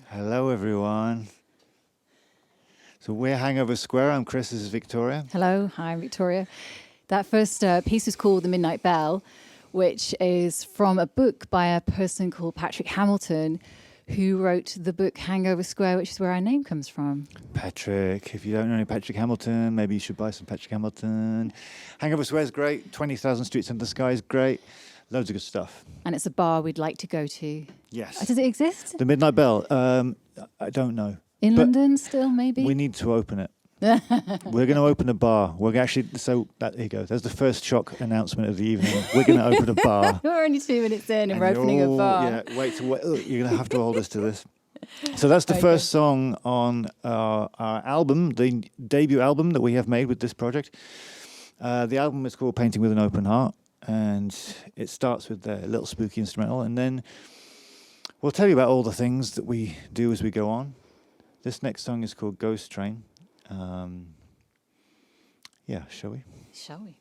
Hello, everyone. So we're Hangover Square. I'm Chris. This is Victoria. Hello. Hi, I'm Victoria. That first piece is called The Midnight Bell, which is from a book by a person called Patrick Hamilton, who wrote the book Hangover Square, which is where our name comes from. Patrick. If you don't know any Patrick Hamilton, maybe you should buy some Patrick Hamilton. Hangover Square is great. 20,000 Streets Under the Sky is great. Loads of good stuff. And it's a bar we'd like to go to. Yes. Does it exist? The Midnight Bell. I don't know. In London still, maybe? We need to open it. We're going to open a bar. We're actually, so there you go. There's the first shock announcement of the evening. We're going to open a bar. We're only 2 minutes in and we're opening a bar. Yeah, wait. You're going to have to hold us to this. So that's the first song on our album, the debut album that we have made with this project. The album is called Painting with an Open Heart, and it starts with a little spooky instrumental, and then we'll tell you about all the things that we do as we go on. This next song is called Ghost Train. Yeah, shall we? Shall we?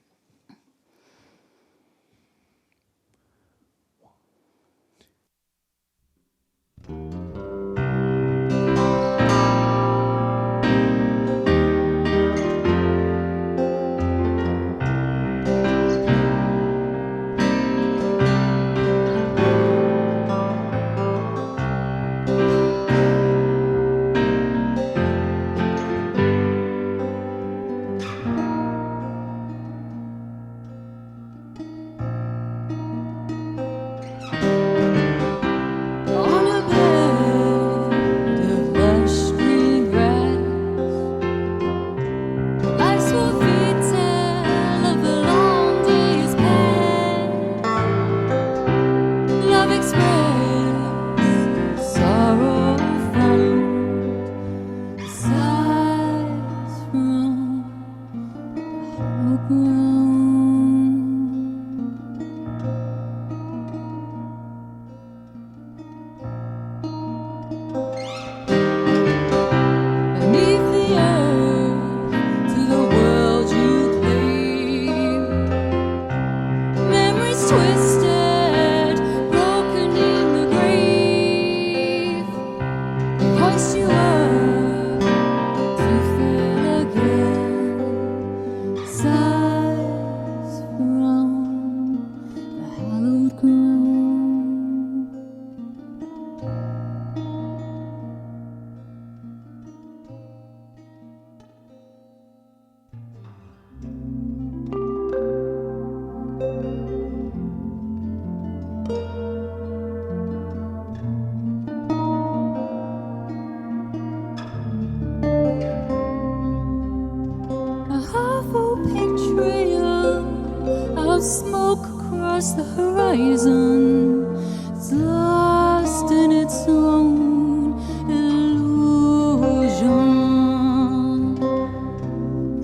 Smoke across the horizon, it's lost in its own illusion.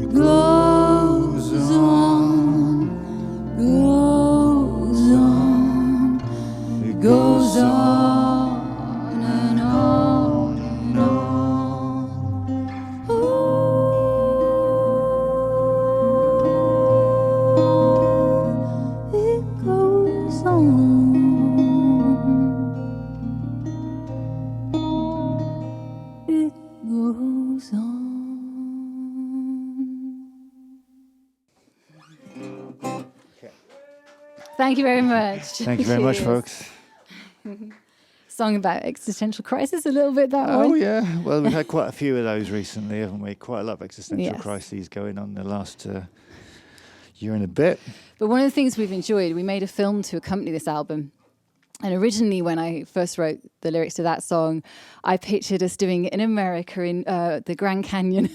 It goes on, goes on, it goes on and on and on. Thank you very much. Thank you very much, folks. Song about existential crisis a little bit, that one. Oh, yeah. Well, we've had quite a few of those recently, haven't we? Quite a lot of existential crises going on in the last Year and a bit. But one of the things we've enjoyed, we made a film to accompany this album. And originally, when I first wrote the lyrics to that song, I pictured us doing it in America in the Grand Canyon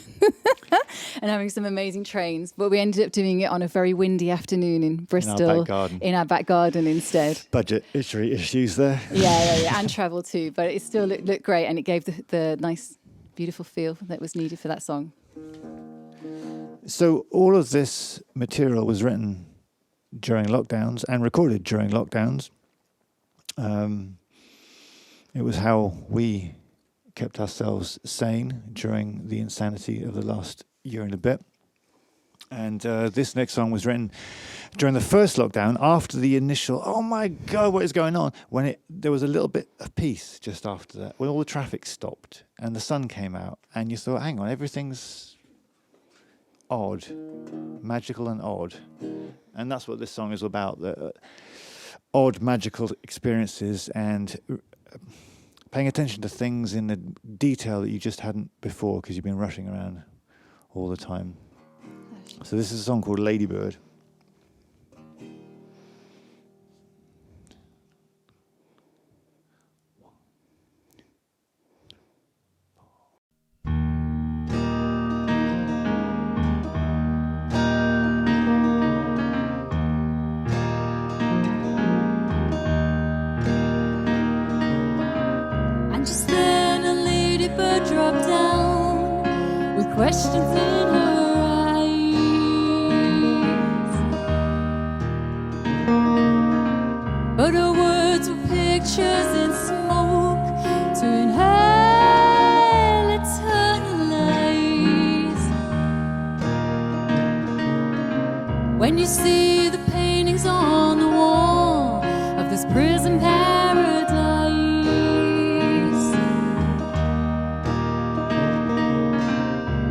and having some amazing trains. But we ended up doing it on a very windy afternoon in Bristol. In our back garden instead. Budget issues there. Yeah. And travel too. But it still looked great, and it gave the nice, beautiful feel that was needed for that song. So all of this material was written during lockdowns and recorded during lockdowns. It was how we kept ourselves sane during the insanity of the last year and a bit. And this next song was written during the first lockdown, after the initial, oh my God, what is going on? When there was a little bit of peace just after that, when all the traffic stopped and the sun came out, and you thought, hang on, everything's odd, magical and odd. And that's what this song is about, the odd magical experiences and paying attention to things in the detail that you just hadn't before because you've been rushing around all the time. So this is a song called Ladybird. Dropped down with questions in her eyes, but her words were pictures in smoke to inhale eternal lies. When you see the paintings on the wall of this prison paradise,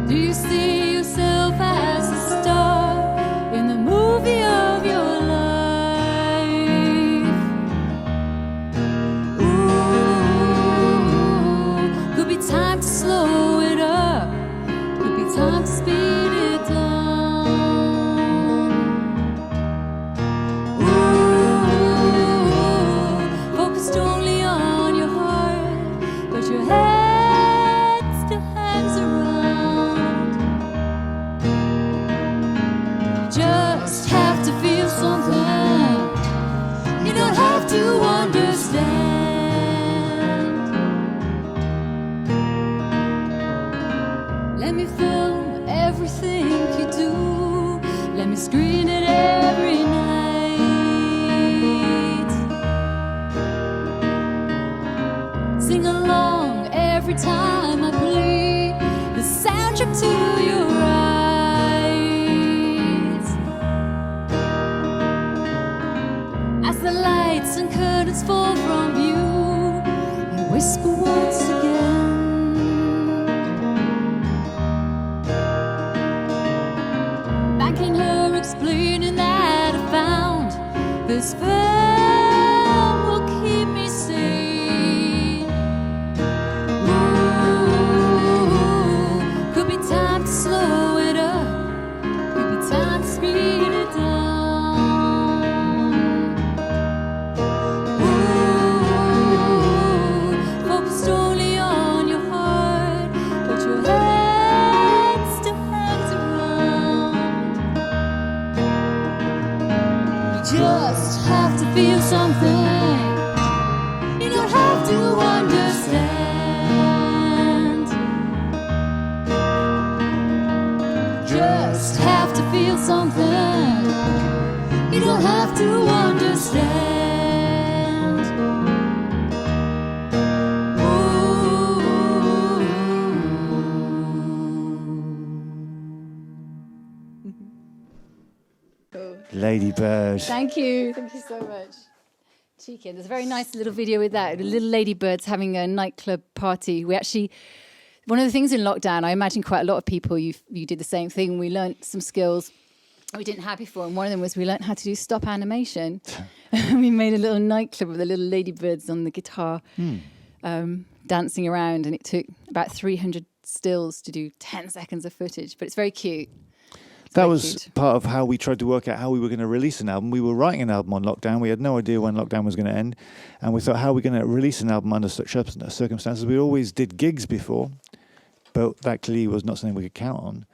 do you see yourself as a star in the movie of your life? Ooh, could be time to slow it up, could be time to speed it down. Ooh, focused only on your heart, but your head still hangs around. Just have to feel something. You don't have to understand. Let me film everything you do. Let me screen it every night. Sing along every time I play the soundcheck to your eyes. As the lights and curtains fall from view, you whisper once again. Thanking her, explaining that I found this film will keep me sane. Ooh, could be time to slow it up, could be time to speed it down. Ooh, focused only on your heart, but your head still hangs around. You just have to feel something. You don't have to understand. Just have to feel something. You don't have to understand. Ladybird. Thank you so much. Cheeky. And there's a very nice little video with that. The little ladybirds having a nightclub party. We actually, one of the things in lockdown, I imagine quite a lot of people, you did the same thing. We learnt some skills we didn't have before, and one of them was we learnt how to do stop animation. We made a little nightclub with the little ladybirds on the guitar, dancing around, and it took about 300 stills to do 10 seconds of footage, but it's very cute. That very was cute. part of how we tried to work out how we were going to release an album. We were writing an album on lockdown. We had no idea when lockdown was going to end. And we thought, how are we going to release an album under such circumstances? We always did gigs before, but that clearly was not something we could count on.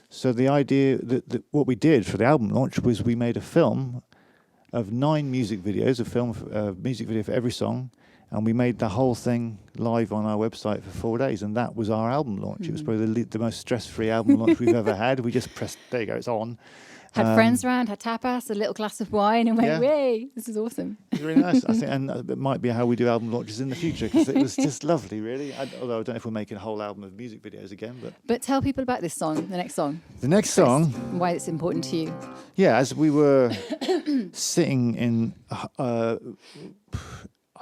So the idea that what we did for the album launch was we made a film of 9 music videos, music video for every song, and we made the whole thing live on our website for 4 days, and that was our album launch. It was probably the most stress-free album launch we've ever had. We just pressed, there you go, it's on. Had friends around, had tapas, a little glass of wine, and went, "Yay, this is awesome." It was really nice, I think, and it might be how we do album launches in the future, because it was just lovely, really. Although I don't know if we're making a whole album of music videos again, but... But tell people about this song, the next song. The next song... And why it's important to you. Yeah, as we were sitting in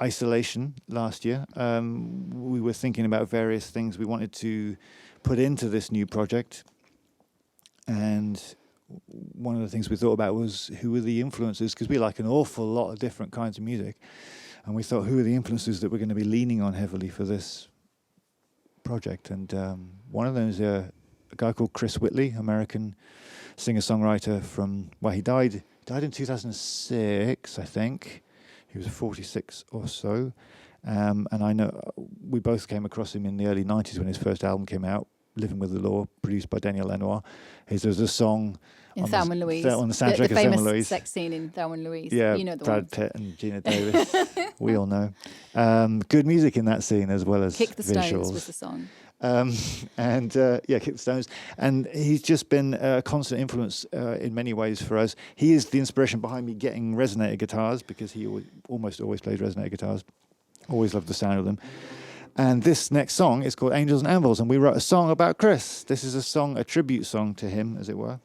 isolation last year, we were thinking about various things we wanted to put into this new project. And one of the things we thought about was who were the influences, because we like an awful lot of different kinds of music. And we thought, who are the influences that we're going to be leaning on heavily for this project? And one of them is a guy called Chris Whitley, American singer-songwriter from, well, he died in 2006, I think. He was 46 or so. And I know we both came across him in the early 90s when his first album came out, Living with the Law, produced by Daniel Lanois. There's a song In Thelma and Louise. on the soundtrack the of Thelma and famous Louise. sex scene in Thelma and Louise. Yeah, You know the Brad one. Pitt and Gina Davis. We all know. Good music in that scene as well as Kick the visuals. Stones was the song. Kick the Stones. And he's just been a constant influence in many ways for us. He is the inspiration behind me getting resonator guitars, because he almost always plays resonator guitars. Always loved the sound of them. And this next song is called Angels and Anvils, and we wrote a song about Chris. This is a tribute song to him, as it were.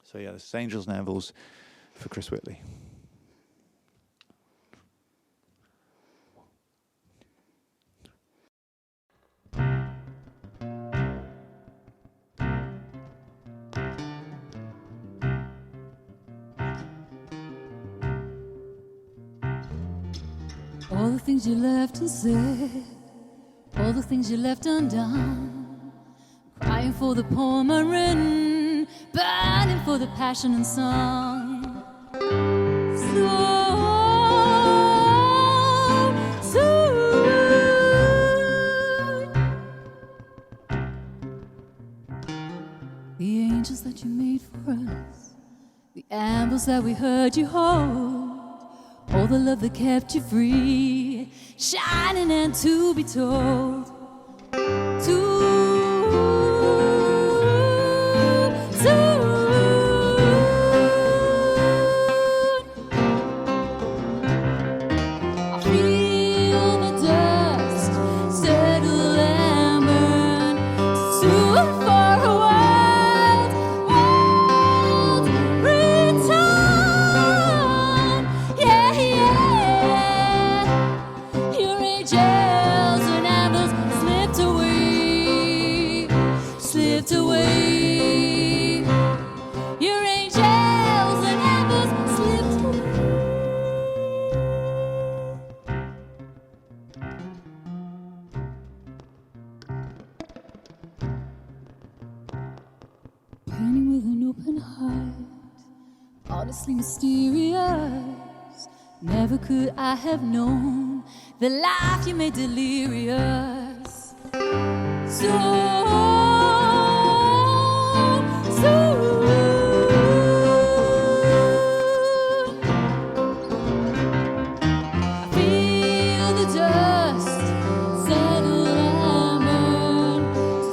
So yeah, this is Angels and Anvils for Chris Whitley. All the things you left unsaid, all the things you left undone, crying for the poem unwritten, burning for the passion and song. So soon, the angels that you made for us, the anvils that we heard you hold, all the love that kept you free, shining and to be told. I feel the dust settle and burn soon for a wild return. Yeah, yeah. Your angels and anvils slipped away. Your angels and anvils slipped away. Burning with an open heart, honestly mysterious. Never could I have known the life you made delirious. So I feel the dust settle and burn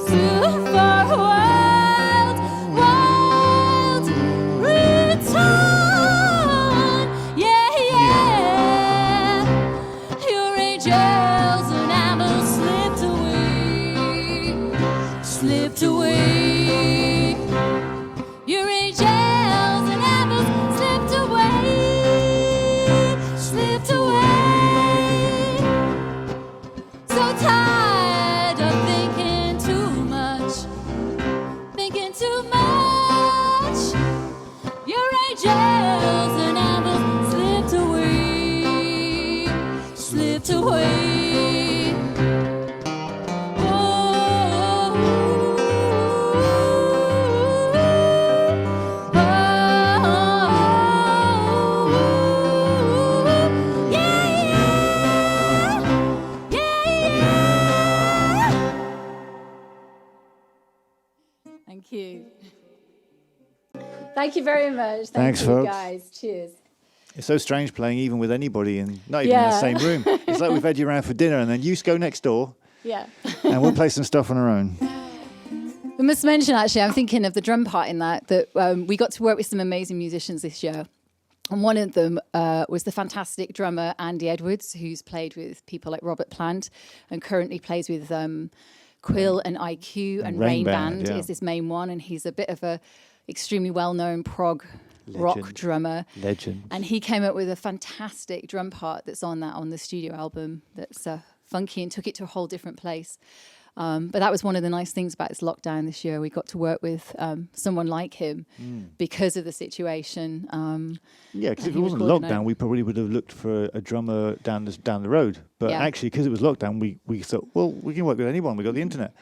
soon for a wild return. Yeah, yeah. Your angels and anvils slipped away. you. Thank you very much. Thanks, you folks. guys. Cheers. It's so strange playing even with anybody and not even in the same room. It's like we've had you around for dinner and then you go next door Yeah. and we'll play some stuff on our own. We must mention, actually, I'm thinking of the drum part in that we got to work with some amazing musicians this year. And one of them was the fantastic drummer Andy Edwards, who's played with people like Robert Plant and currently plays with Quill and IQ and Rain Band is his main one. And he's a bit of a extremely well-known prog rock drummer. Legend. And he came up with a fantastic drum part that's on the studio album that's funky and took it to a whole different place. But that was one of the nice things about this lockdown this year. We got to work with someone like him because of the situation. Yeah, because if it wasn't lockdown, we probably would have looked for a drummer down the road. But actually, because it was lockdown, we thought, well, we can work with anyone. We got the internet.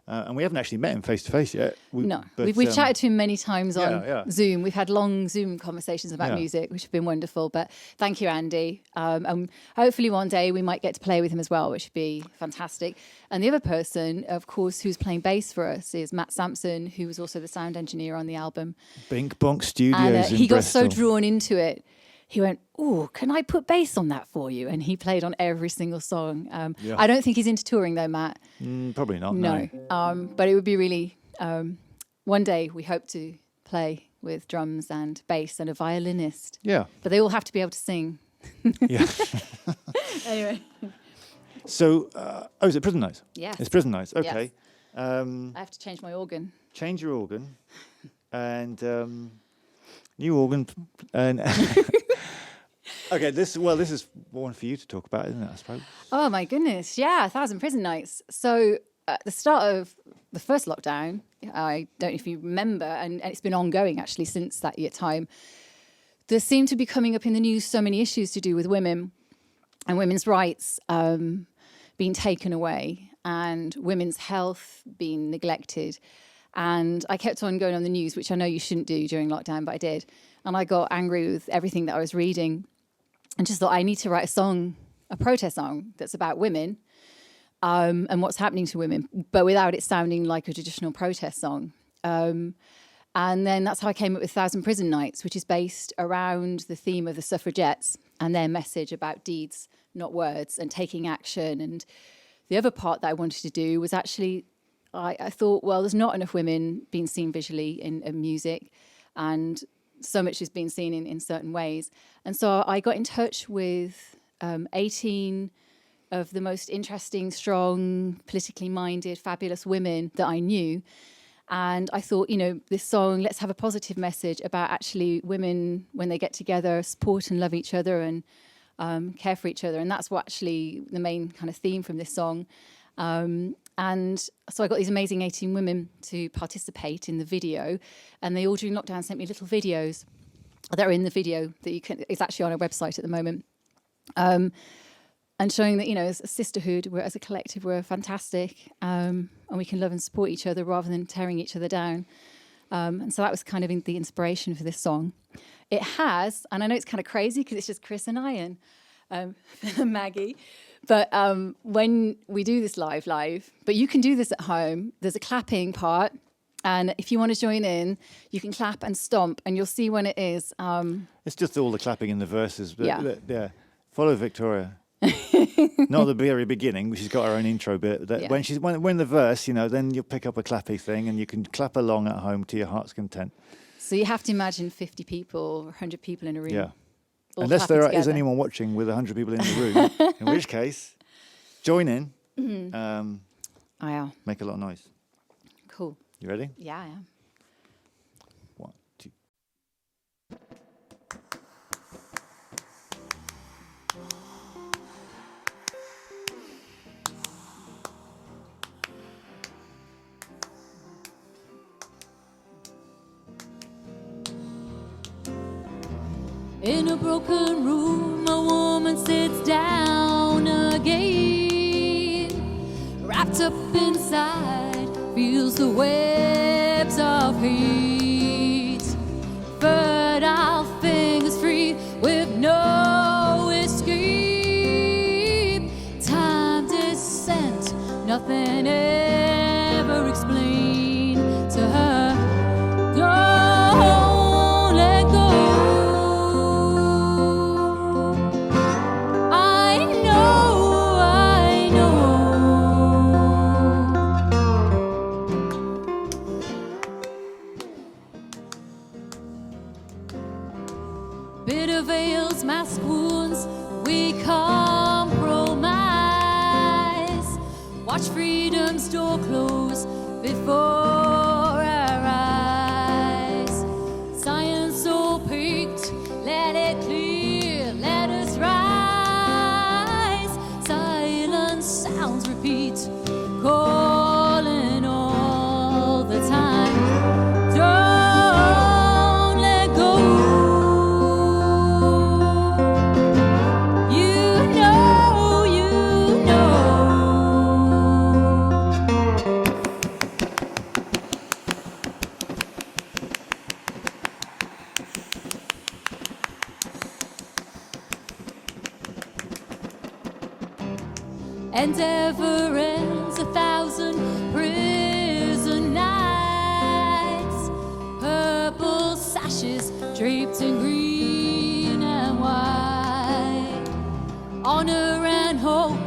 And we haven't actually met him face to face yet. We've chatted to him many times on Zoom. We've had long Zoom conversations about music, which have been wonderful. But thank you, Andy. And hopefully one day we might get to play with him as well, which would be fantastic. And the other person, of course, who's playing bass for us is Matt Sampson, who was also the sound engineer on the album. Bink Bonk Studios and he in got Bristol. so drawn into it. He went, "Oh, can I put bass on that for you?" And he played on every single song. I don't think he's into touring though, Matt. Probably not. No. But it would be really. One day we hope to play with drums and bass and a violinist. Yeah. But they all have to be able to sing. Yeah. Anyway. So, is it Prison Nights? Yes. It's Prison Nights. Okay. Yes. I have to change my organ. Change your organ, and new organ, and. Okay, this is one for you to talk about, isn't it, I suppose? Oh, my goodness. Yeah, 1,000 Prison Nights. So at the start of the first lockdown, I don't know if you remember, and it's been ongoing actually since that year time, there seemed to be coming up in the news so many issues to do with women and women's rights being taken away and women's health being neglected. And I kept on going on the news, which I know you shouldn't do during lockdown, but I did. And I got angry with everything that I was reading. And just thought, I need to write a protest song that's about women and what's happening to women, but without it sounding like a traditional protest song. And then that's how I came up with 1,000 Prison Nights, which is based around the theme of the suffragettes and their message about deeds, not words, and taking action. And the other part that I wanted to do was actually, I thought, well, there's not enough women being seen visually in music, and so much is being seen in certain ways. And so I got in touch with 18 of the most interesting, strong, politically minded, fabulous women that I knew. And I thought, this song, let's have a positive message about actually women, when they get together, support and love each other and care for each other. And that's what actually the main kind of theme from this song. And so I got these amazing 18 women to participate in the video, and they all during lockdown sent me little videos that are in the video that it's actually on our website at the moment. And showing that, as a sisterhood, as a collective, we're fantastic, and we can love and support each other rather than tearing each other down. And so that was kind of the inspiration for this song. It has, and I know it's kind of crazy because it's just Chris and I and Maggie, but when we do this live, but you can do this at home, there's a clapping part, and if you want to join in, you can clap and stomp, and you'll see when it is. It's just all the clapping in the verses. But Yeah. Follow Victoria. Not the very beginning, she's got her own intro bit. When the verse, then you'll pick up a clappy thing and you can clap along at home to your heart's content. So you have to imagine 50 people or 100 people in a room. Yeah. all Unless clapping there is together. anyone watching with 100 people in the room, in which case, join in. Oh, yeah. Make a lot of noise. Cool. You ready? Yeah, I am. 1, 2. In a broken room, a woman sits down again. Wrapped up inside, feels the webs of hate. Fertile fingers free with no escape. Time descent, nothing ever explained to her. Bitter veils, mask wounds, we compromise. Watch freedom's door close before our eyes. Science so peaked, let it clear, let us rise. Silence sounds repeat, calling all the time. Don't let go. You know, you know. Endeavor ends 1,000 prison nights. Purple sashes draped in green and white. Honor and hope,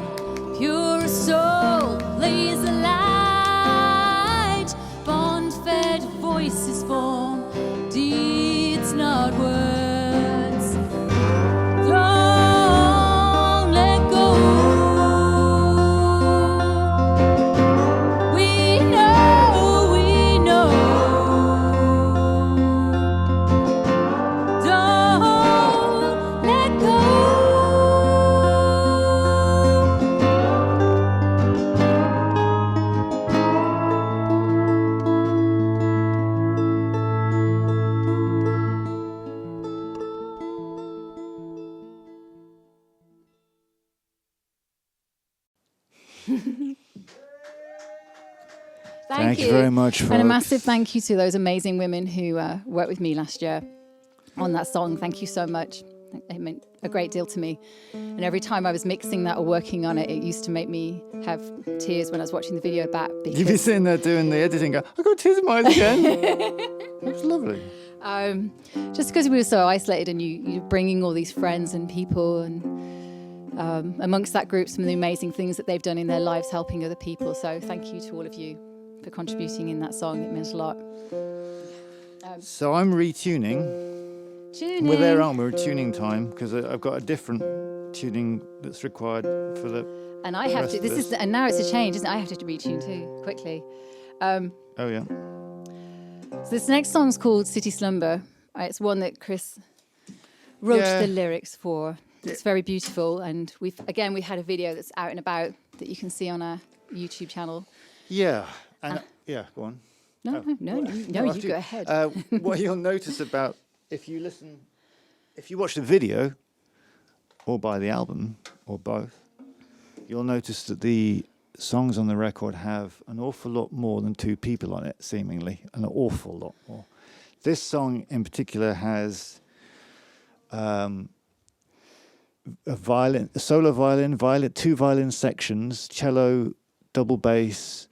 pure soul, blaze a light. Bond-fed voices form deeds, not words. Don't let go. We know, we know. Don't let go. Thank you very much, And a folks. massive thank you to those amazing women who worked with me last year on that song. Thank you so much. It meant a great deal to me. And every time I was mixing that or working on it, it used to make me have tears when I was watching the video back. You'd be Because, sitting there doing the editing, go, I got tears in my eyes again. It was lovely. just because we were so isolated, and you bringing all these friends and people, and amongst that group, some of the amazing things that they've done in their lives helping other people. So thank you to all of you for contributing in that song. It meant a lot. So I'm retuning. Tuning. We're there, aren't we? We're tuning time, because I've got a different tuning that's required for the... And I have rest to. of This this. is, and now it's a change, isn't it? I have to retune too quickly. Oh, yeah. So this next song's called City Slumber. It's one that Chris wrote Yeah. the lyrics for. It's very beautiful, and we had a video that's out and about that you can see on our YouTube channel. Yeah. And, yeah, go on. No, Oh, no, After you go ahead. What you'll notice about, if you watch the video, or buy the album, or both, you'll notice that the songs on the record have an awful lot more than two people on it, seemingly. An awful lot more. This song in particular has a solo violin, two violin sections, cello, double bass,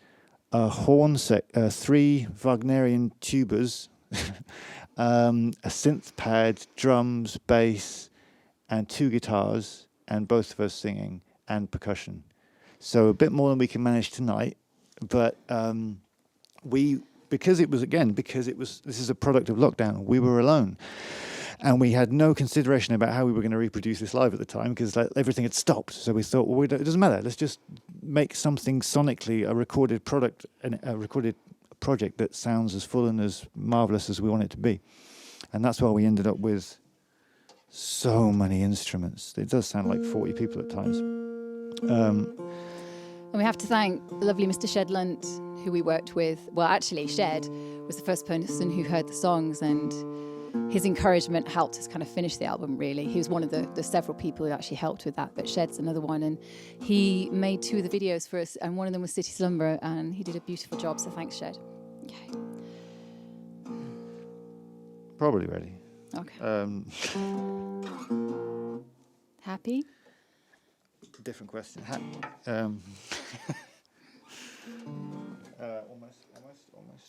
horn, three Wagnerian tubas, a synth pad, drums, bass, and two guitars, and both of us singing, and percussion. So a bit more than we can manage tonight, but this is a product of lockdown. We were alone, and we had no consideration about how we were going to reproduce this live at the time, because everything had stopped. So we thought, well, it doesn't matter. Let's just make something sonically, a recorded product, a recorded project that sounds as full and as marvelous as we want it to be. And that's why we ended up with so many instruments. It does sound like 40 people at times. And we have to thank the lovely Mr. Shed Lunt, who we worked with. Well, actually, Shed was the first person who heard the songs, and his encouragement helped us kind of finish the album, really. He was one of the several people who actually helped with that, but Shed's another one. And he made two of the videos for us, and one of them was City Slumber, and he did a beautiful job, so thanks, Shed. Okay. Probably ready. Okay. Happy? Different question.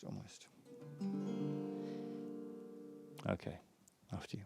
Almost. Okay, after you.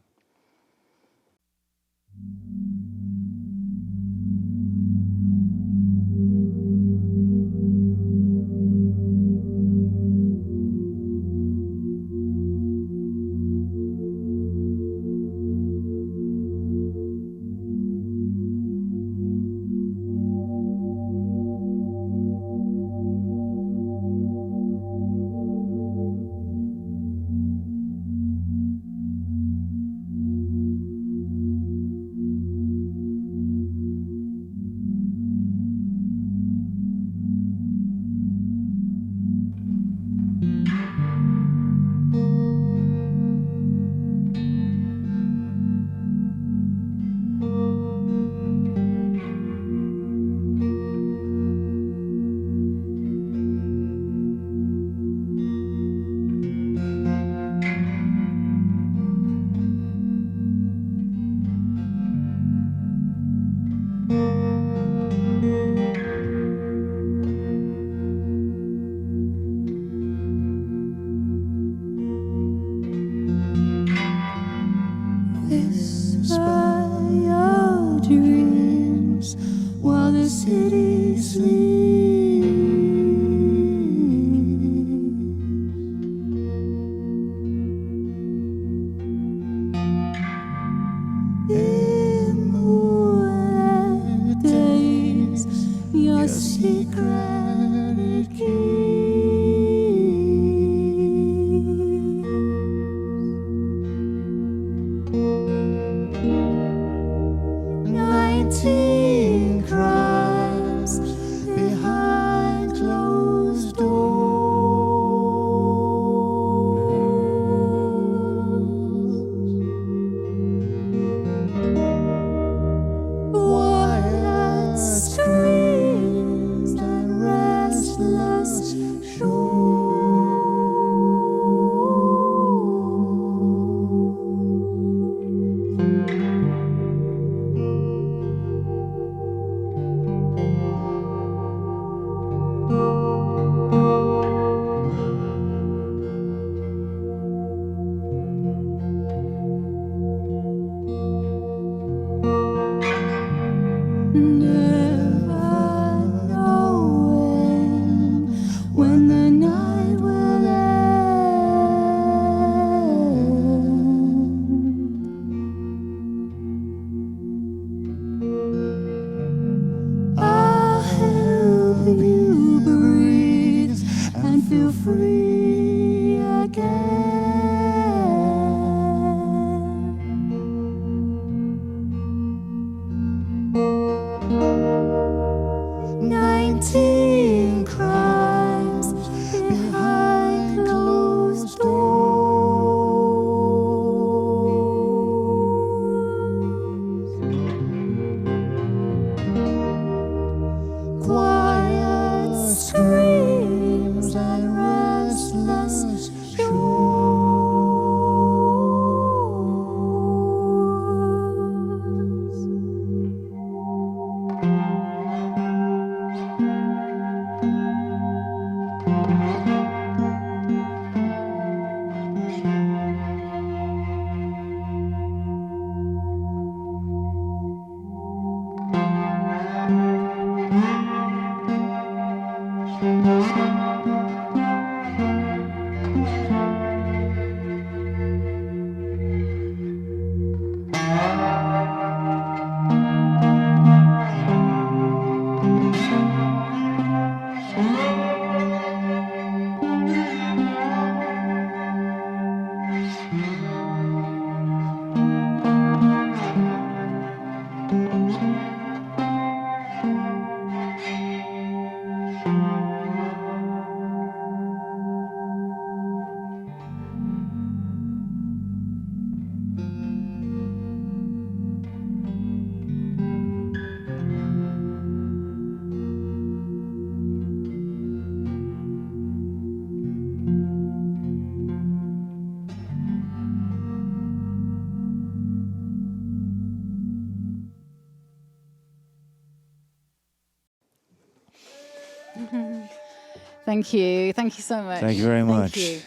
Thank you. Thank you so much. Thank you very much. Thank you.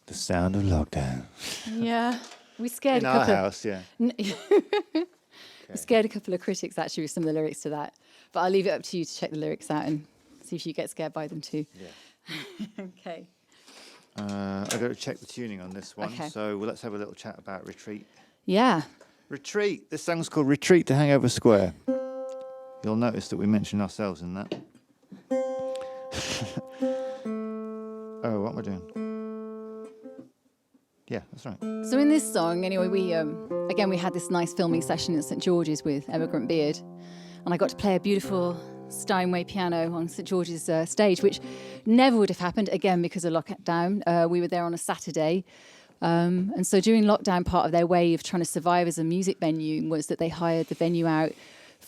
The sound of lockdown. Yeah. We scared In a our couple house, yeah. we scared a couple of critics actually with some of the lyrics to that. But I'll leave it up to you to check the lyrics out and see if you get scared by them too. Yeah. Okay. I've got to check the tuning on this one. Okay. So let's have a little chat about Retreat. Yeah. Retreat. This song's called Retreat to Hangover Square. You'll notice that we mention ourselves in that. Oh, what am I doing? Yeah, that's right. So in this song, anyway, we had this nice filming session at St George's with Emigrant Beard, and I got to play a beautiful Steinway piano on St George's stage, which never would have happened again because of lockdown. We were there on a Saturday, and so during lockdown, part of their way of trying to survive as a music venue was that they hired the venue out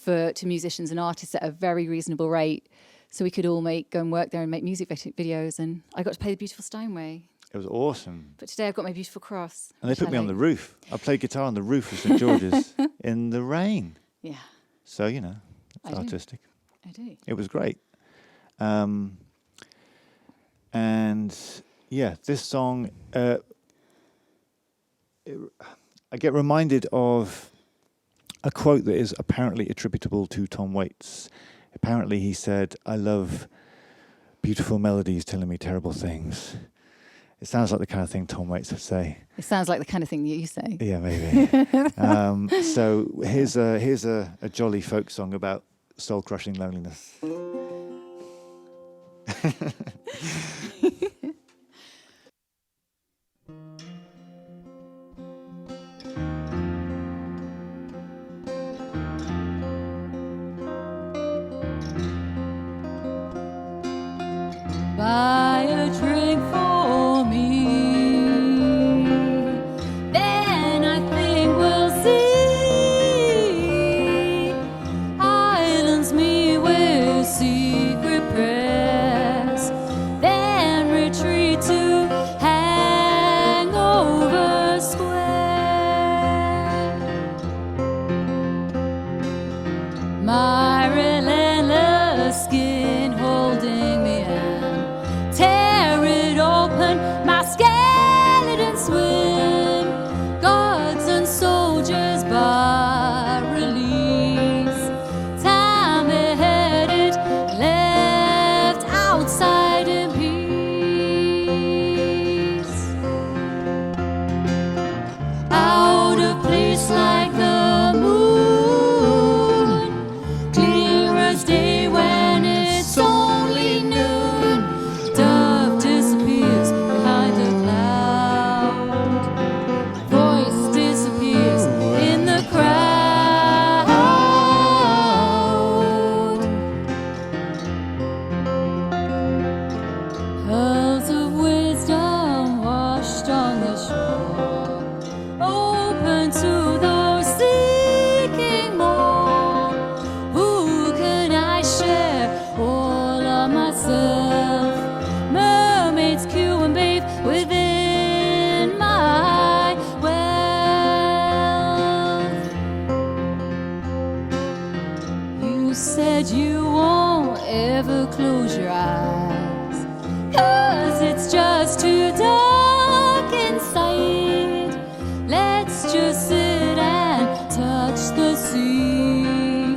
to musicians and artists at a very reasonable rate, so we could all go and work there and make music videos. And I got to play the beautiful Steinway. It was awesome. But today I've got my beautiful cross. And they put me on the roof. I played guitar on the roof of St George's in the rain. Yeah. So, you know, it's artistic. I do. It was great. And yeah, this song, I get reminded of a quote that is apparently attributable to Tom Waits. Apparently he said, "I love beautiful melodies telling me terrible things." It sounds like the kind of thing Tom Waits would say. It sounds like the kind of thing that you say. Yeah, maybe. So here's a jolly folk song about soul-crushing loneliness. Buy a drink for me, then I think we'll see islands meet with secret prayers, then retreat to Hangover Square. My relentless skin holding me and tear it open, my skeleton swim, gods and soldiers by release, time beheaded, left outside in peace, out of place like the moon, clear as day when it's only noon. Dove disappears behind a cloud. Voice disappears in the crowd. Pearls of wisdom washed on the shore, open to those seeking more. Who can I share all of myself? Mermaids cue and bathe within my wealth. You said you won't ever close your eyes, 'cause it's just too dark inside. Let's just sit and touch the sea.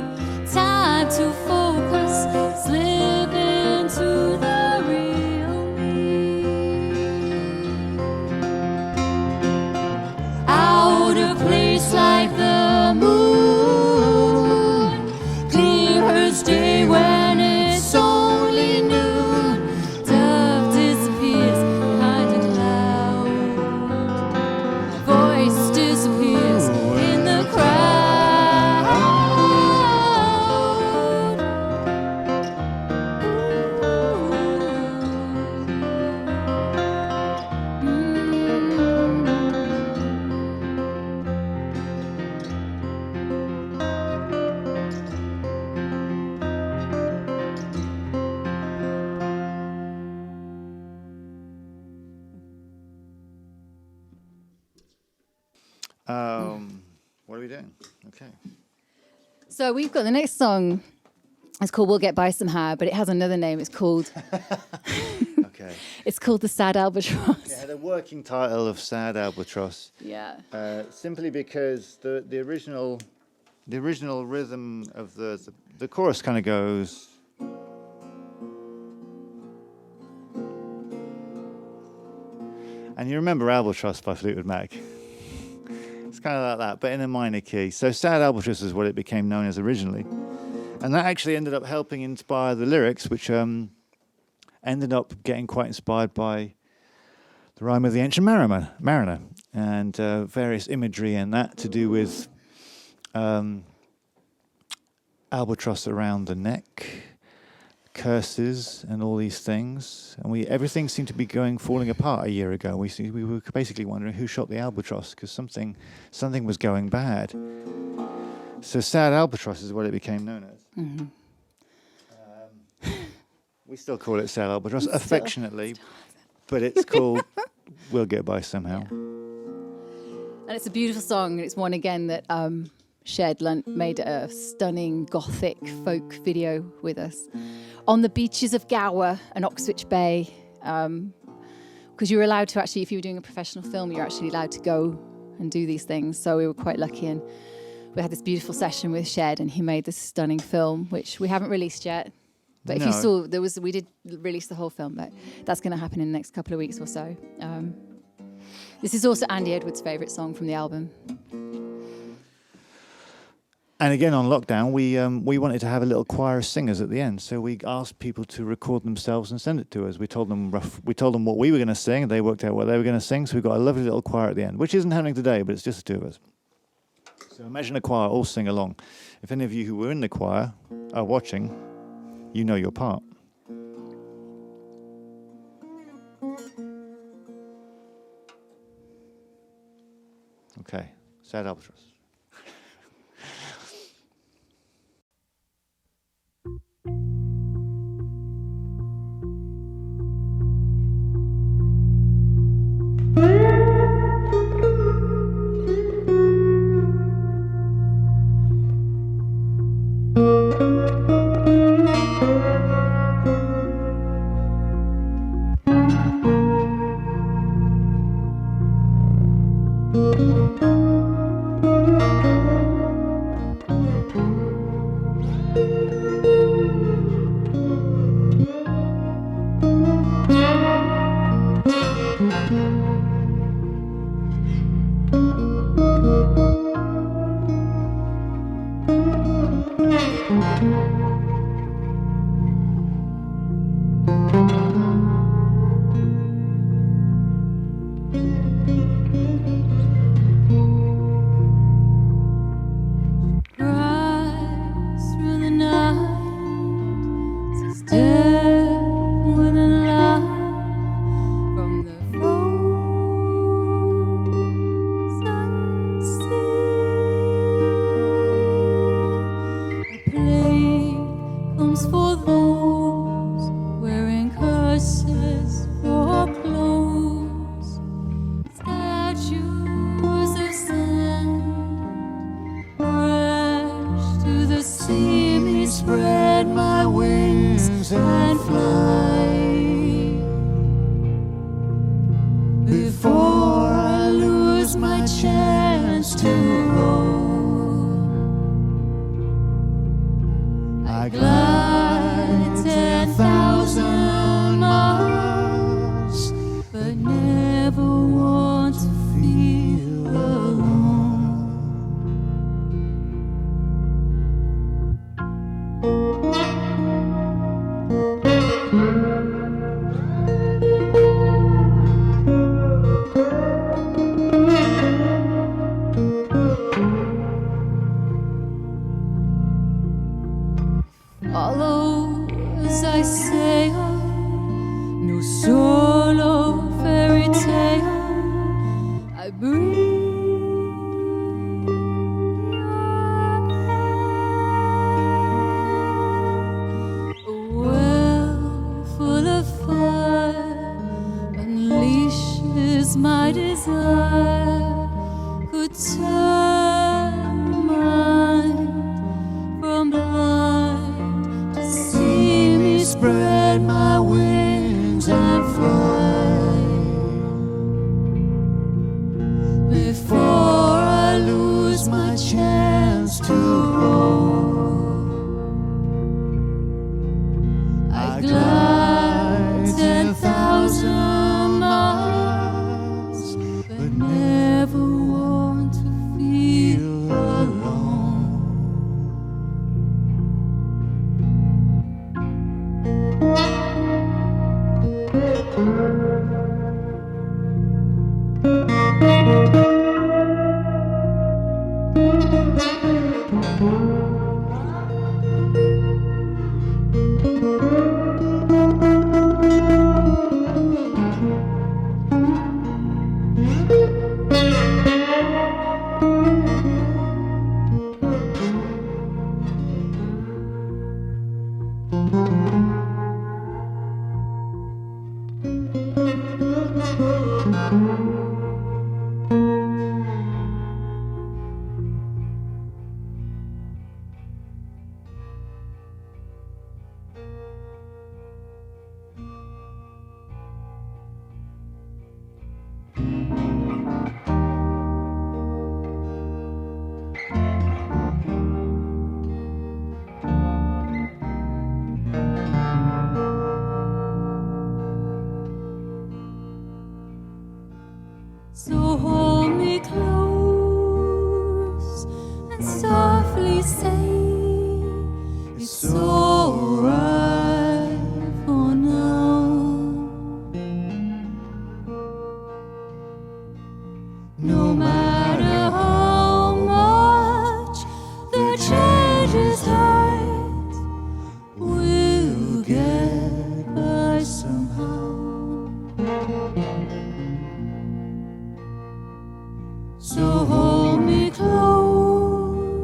Time to focus, slip into the real me. Out of place like the moon, clear as day when it's only noon. Dove disappears behind a cloud. Voice disappears in the crowd. What are we doing? Okay. So we've got the next song. It's called "We'll Get By Somehow," but it has another name. It's called Okay. It's called The Sad Albatross. Yeah, the working title of Sad Albatross. Yeah. Simply because the original rhythm of the chorus kind of goes. And you remember Albatross by Fleetwood Mac. It's kind of like that, but in a minor key. So Sad Albatross is what it became known as originally. And that actually ended up helping inspire the lyrics, which ended up getting quite inspired by the rhyme of the Ancient Mariner and various imagery and that to do with albatross around the neck, curses and all these things, and everything seemed to be falling apart a year ago. We were basically wondering who shot the albatross because something was going bad. So Sad Albatross is what it became known as. Mm-hmm. We still call it Sad Albatross affectionately, but it's called We'll Get By Somehow. Yeah. And it's a beautiful song. It's one again that Shed made a stunning gothic folk video with us on the beaches of Gower and Oxwich Bay, because you were allowed to actually, if you were doing a professional film, you're actually allowed to go and do these things. So we were quite lucky, and we had this beautiful session with Shed, and he made this stunning film, which we haven't released yet. But if you saw, we did release the whole film, but that's going to happen in the next couple of weeks or so. This is also Andy Edwards' favourite song from the album. And again, on lockdown, we wanted to have a little choir of singers at the end, so we asked people to record themselves and send it to us. We told them what we were going to sing, and they worked out what they were going to sing. So we got a lovely little choir at the end, which isn't happening today, but it's just the two of us. So imagine a choir all sing along. If any of you who were in the choir are watching, you know your part. Okay, Sad Albatross. Spread my wings and fly. So hold me close and softly say it's alright for now. No matter how much the changes hurt, we'll get by somehow. So hold me close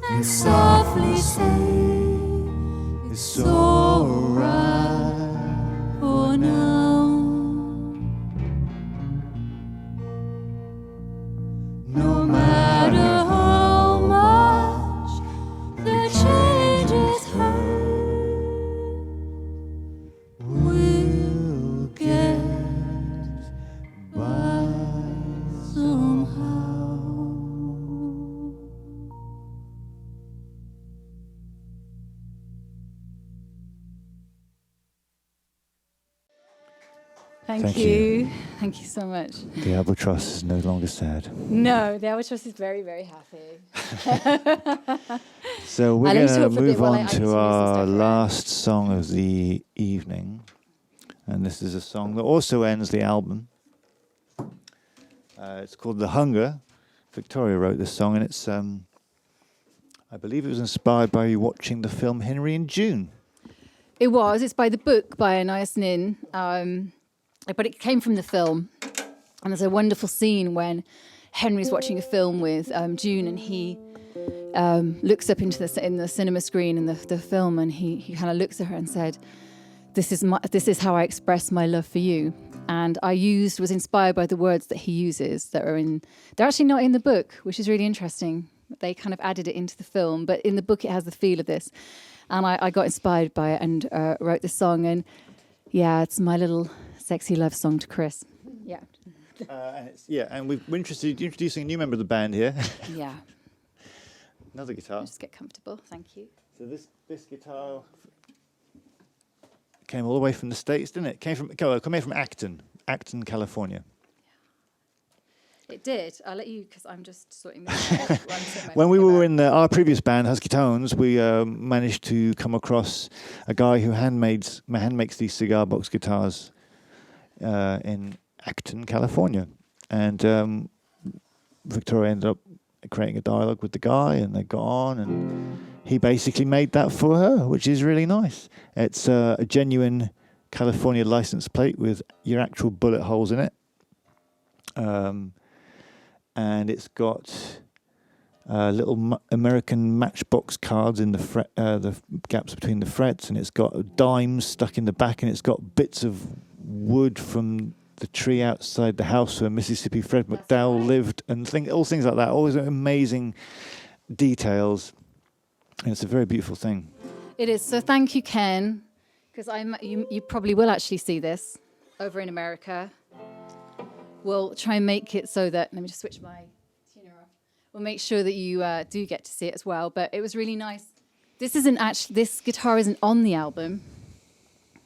and softly say it's alright for now. No matter how much the changes hurt, we'll get by somehow. Thank you. Thank you so much. The albatross is no longer sad. No, the albatross is very, very happy. So we're I'll going let to you talk for a bit move while I on get some to music our stuff around. last song of the evening. And this is a song that also ends the album. It's called The Hunger. Victoria wrote this song, and it's, I believe it was inspired by you watching the film Henry and June. It was. It's by the book by Anais Nin, but it came from the film. And there's a wonderful scene when Henry's watching a film with June, and he looks up into in the cinema screen in the film, and he kind of looks at her and said, "This is how I express my love for you." And was inspired by the words that he uses they're actually not in the book, which is really interesting. They kind of added it into the film, but in the book it has the feel of this. And I got inspired by it and wrote this song. And yeah, it's my little sexy love song to Chris. Yeah. And we're introducing a new member of the band here. Yeah. Another guitar. Just get comfortable. Thank you. So this guitar came all the way from the States, didn't it? Came from Acton, California. It did. I'll let you, because I'm just sorting this out. When we were in our previous band, Husky Tones, we managed to come across a guy who handmakes these cigar box guitars in Acton, California. And Victoria ended up creating a dialogue with the guy, and they got on, and he basically made that for her, which is really nice. It's a genuine California license plate with your actual bullet holes in it. And it's got little American matchbox cards in the gaps between the frets, and it's got dimes stuck in the back, and it's got bits of wood from the tree outside the house where Mississippi Fred McDowell lived, and all things like that. Always amazing details, and it's a very beautiful thing. It is. So thank you, Ken, because you probably will actually see this over in America. We'll try and make it so that, let me just switch my tuner off. We'll make sure that you do get to see it as well. But it was really nice. This guitar isn't on the album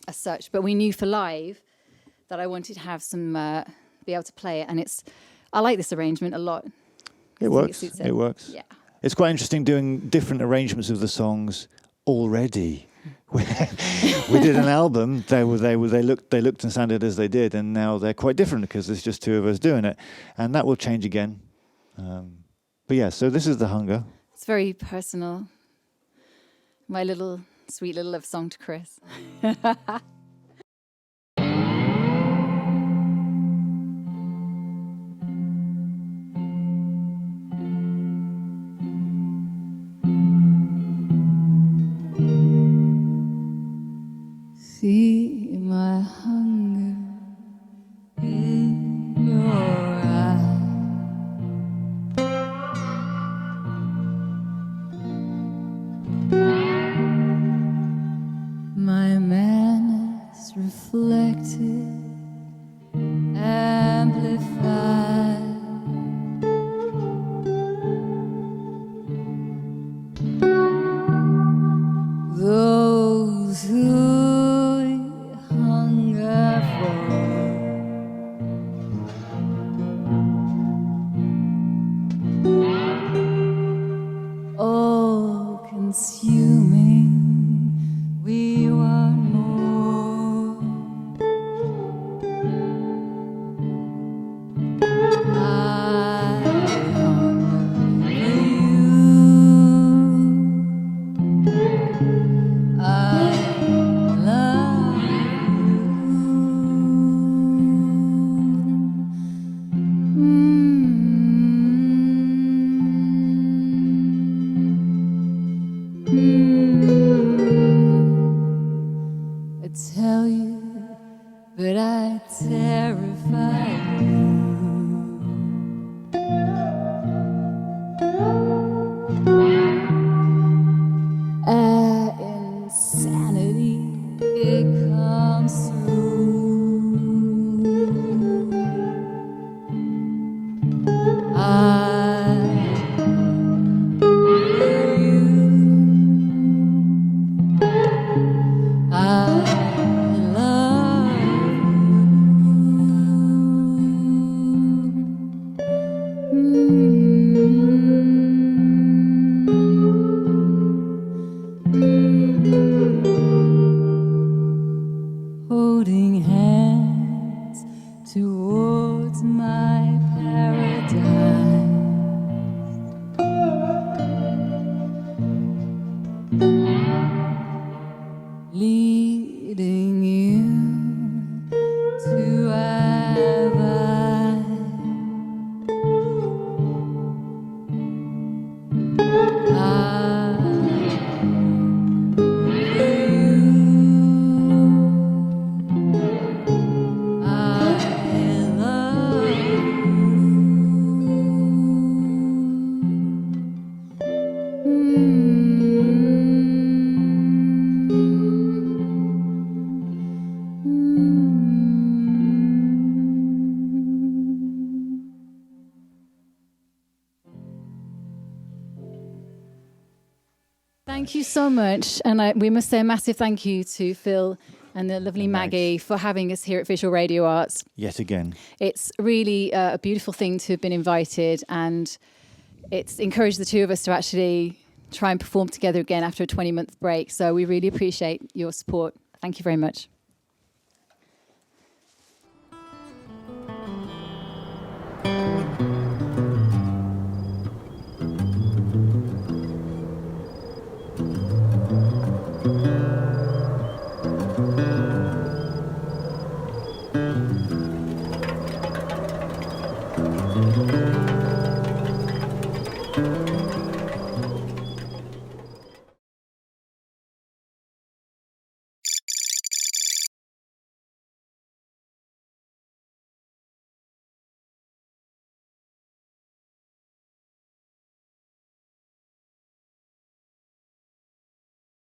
as such, but we knew for live that I wanted to have some, be able to play it. And I like this arrangement a lot. It works. It works. Yeah. It's quite interesting doing different arrangements of the songs already. We did an album. They looked and sounded as they did, and now they're quite different because there's just two of us doing it, and that will change again. But yeah, so this is The Hunger. It's very personal. My sweet little love song to Chris. Thank you so much. And we must say a massive thank you to Phil and the lovely Maggie for having us here at Visual Radio Arts. Yet again. It's really a beautiful thing to have been invited, and it's encouraged the two of us to actually try and perform together again after a 20-month break. So we really appreciate your support. Thank you very much.